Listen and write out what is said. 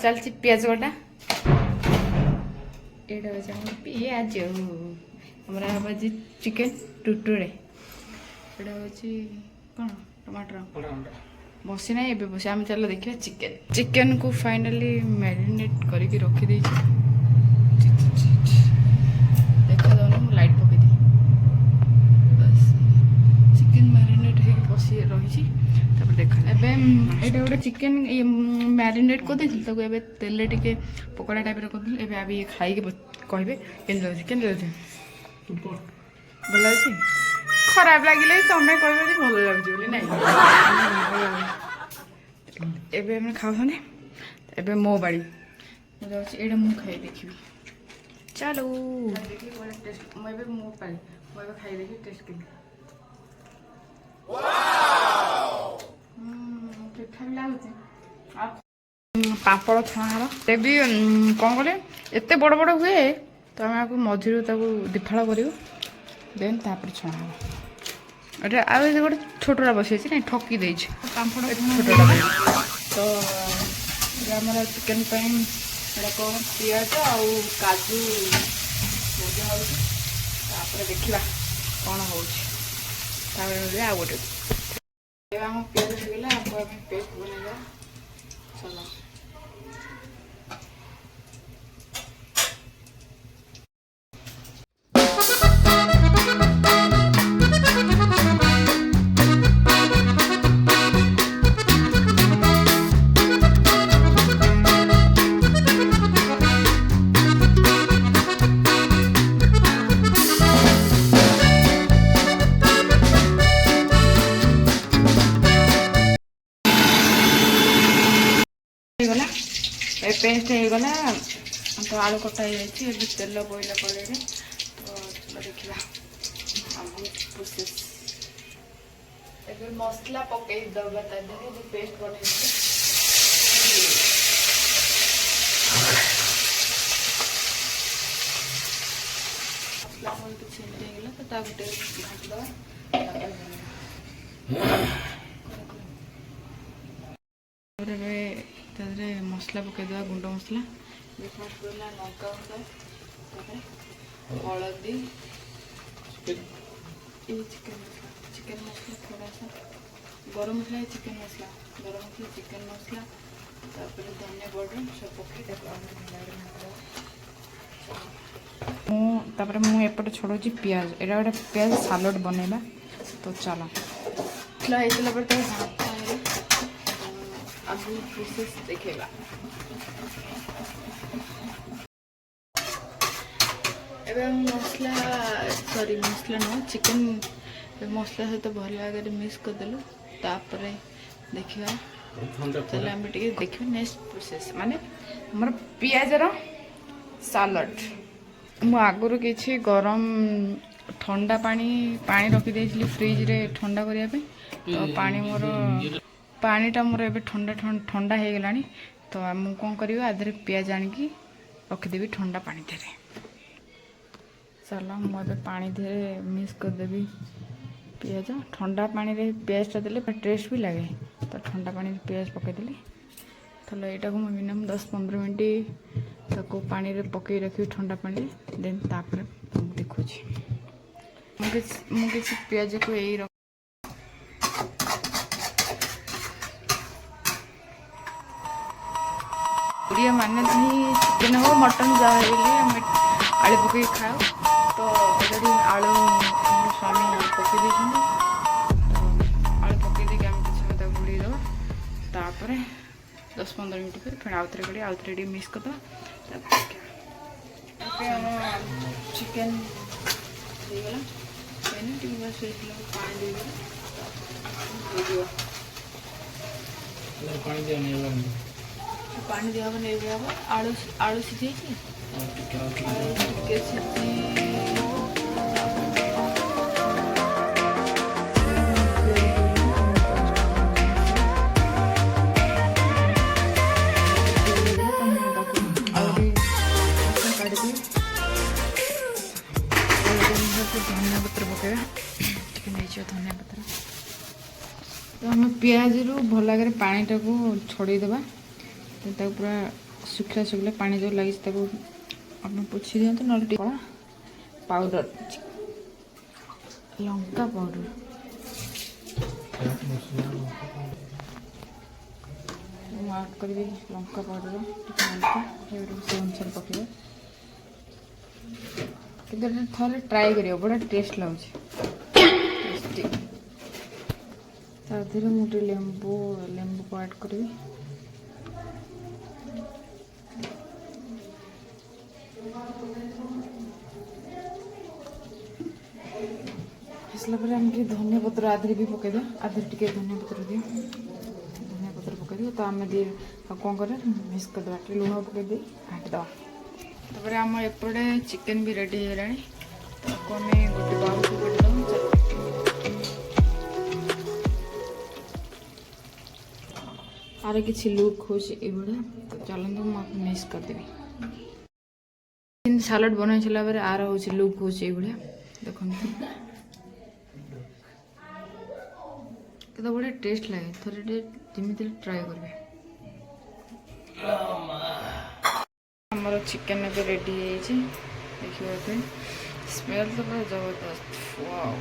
चलती पियाज कटा एटा हूँ पियाज हमारा बाजी चिकेन टुटुरे एटा हूँ कौन टमाटर बसी ना ए बस आम चल देखिए चिकेन चिकेन को फाइनाली मैरिनेट करके रखी देखा दौन मुझे लाइट पकई दी बस चिकेन मैरिनेट हो बसी रही देखा एवं ये गोटे चिकेन मैरिनेट कर देती तेल टे पकोड़ा टाइप कर अभी खाई कहे के भल अच्छे खराब लगे तुम्हें कह भल लगे ना एवं खाऊे मो बाड़ी ये मुझे खाई देखी चलो मुझे मो पाली मुझे खाई देखी टेस्ट के पापड़ छणा हे भी कौन कले एत बड़ बड़ हुए तो आम आपको मझिरू दिफाड़ कर देन तापर छणा हे आ गोटे छोटा बसई ना ठकी दे पापड़ छोटा तो आम चिकेन कौन पिज आउ काजू देखा कौन हो आ गोटे आम पिज होगा आपको पेस्ट बनेगा चलो पेस्ट होगला तो आलू कटा हो तेल बोला कड़े तो चलो देखा प्रोसेस मसला पकई दबा जो पेस्ट बन मसला छेगला तो गोटे घाटदे मसला पकईदे गुंड मसला फर्स्ट पड़ा लंका गुंड हलदी चिकेन मसला थोड़ा सा गरम मसला चिकेन मसला धनिया पाउडर सब पकईपर मुझे छोड़ी पियाज यहाँ गोटे पियाज सालड बनवा तो चलो होता आगु प्रोसेस देखेगा एवं मसला सॉरी मसला न चिकेन मसला सहित भल आगे मिक्स करदेलु तापर देखा चलो आम देखिए नेक्स्ट प्रोसेस माने हमर पियाजर सालड मु आगुरु किछि गरम ठंडा पानी रखी देइछली फ्रिज रे ठंडा करिया पे तो पानी मोर पानीटा मोर ए ठंडा हो गला तो मुझे कौन कर आधे पियाज आणिकी रखीदेवी ठंडा पानी थे चलो मुझे पानी थे मिक्स करदेवी पियाज ठंडा पानी रे पियाजटा देले टेस्ट भी लगे तो ठंडा पानी रे पियाज पकईदेली चलो यहाँ को मिनिमम 10-15 मिनट ताको पानी रे पकई रखी ठंडा पानी देन तापर देखुँ मुझे पियाज को यही ओडिया माने चिकेन हो मटन जहाँ आलू पकई खाओ तो ये आलू स्वामी पकई दे आलू पकई देके आम कि बुड़े देवा 10-15 मिनट पर फिर आउे कड़ी आउे मिक्स करदे चिकेन देगला बस पानी दे पानी दिया नहीं दिया आलू आलू सीझे धनिया पत्र पकेगा धनिया पत्र तो हम पियाज रु भल आगे पानीटा को छड़ेदेवा पूरा ଶୁଖିଲା ଶୁଖିଲା ପାଣି ଯେଉଁ ଲାଗିଛି ତାକୁ ଆପଣ ପୋଛି ଦିଅନ୍ତୁ, ନହେଲେ ଟିକେ ପାଉଡ଼ର ଲଙ୍କା ପାଉଡ଼ର ମୁଁ ଆଡ଼୍ କରିବି। ଲଙ୍କା ପାଉଡ଼ର ଟିକେ ହାଲକା ସେ ଅନୁସାରେ ପକାଇବେ, କିନ୍ତୁ ଏଟା ଥରେ ଟ୍ରାଏ କରିବ, ବଢ଼ିଆ ଟେଷ୍ଟ ଲାଗୁଛି। ତା ଦେହରେ ମୁଁ ଟିକେ ଲେମ୍ବୁକୁ ଆଡ଼୍ କରିବି। ଆସିଲା ପରେ ଆମେ ଟିକେ ଧନିଆ ପତ୍ର ଆଧିରେ ବି ପକାଇଦେବା, ଆଧିରେ ଟିକେ ଧନିଆ ପତ୍ର ଦିଅ, ଧନିଆ ପତ୍ର ପକାଇଦିଅ। ତ ଆମେ ଆଉ କ'ଣ କରିବା, ମିକ୍ସ କରିଦେବା, ଟିକେ ଲୁଣ ପକାଇଦେଇ ଘାଣ୍ଟିଦେବା। ତାପରେ ଆମ ଏପଟେ ଚିକେନ୍ ବି ରେଡ଼ି ହେଇଗଲାଣି, ତାକୁ ଆମେ ଗୋଟେ ବାଉଲକୁ କାଟିଦେବା। ଆର କିଛି ଲୁକ୍ ହେଉଛି ଏଇଭଳିଆ, ତ ଚାଲନ୍ତୁ ମୁଁ ଆପଣଙ୍କୁ ମିକ୍ସ କରିଦେବି। ଯେମିତି ସାଲାଡ଼ ବନେଇ ସାରିଲା ପରେ ଆର ହେଉଛି ଲୁକ୍ ହେଉଛି ଏଇଭଳିଆ, ଦେଖନ୍ତୁ କେତେ ବଢ଼ିଆ ଟେଷ୍ଟ ଲାଗେ। ଥରେ ଟିକେ ଯେମିତି ଟ୍ରାଏ କରିବେ। ଆମର ଚିକେନ୍ ଏବେ ରେଡ଼ି ହେଇଯାଇଛି, ଦେଖିବା ପାଇଁ ସ୍ମେଲ୍ ତ ପୁରା ଜବରଦସ୍ତ। ୱାଓ।